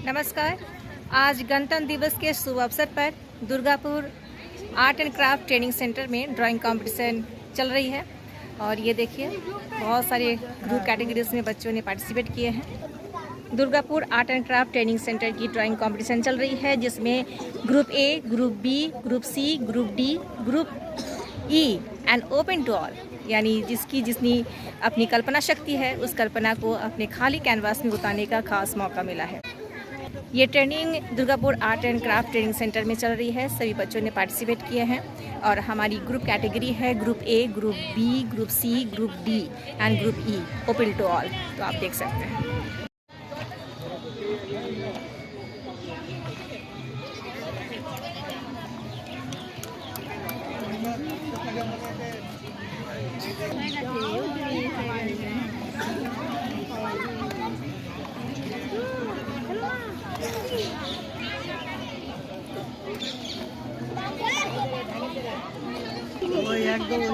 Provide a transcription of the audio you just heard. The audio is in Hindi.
नमस्कार। आज गणतंत्र दिवस के शुभ अवसर पर Durgapur art and craft training centre में ड्राइंग कंपटीशन चल रही है और ये देखिए बहुत सारे ग्रुप कैटेगरीज में बच्चों ने पार्टिसिपेट किए हैं। Durgapur art and craft training centre की ड्राइंग कंपटीशन चल रही है जिसमें group A, group B, group C, group D, group E and open to all, यानी जितनी अपनी कल्पना शक्ति है उस कल्पना को अपने खाली कैनवास में उतारने का खास मौका मिला है। ये training Durgapur art and craft training centre में चल रही है। सभी बच्चों ने पार्टिसिपेट किए हैं और हमारी ग्रुप कैटेगरी है group A, group B, group C, group D and group E open to all. तो आप देख सकते हैं। একদম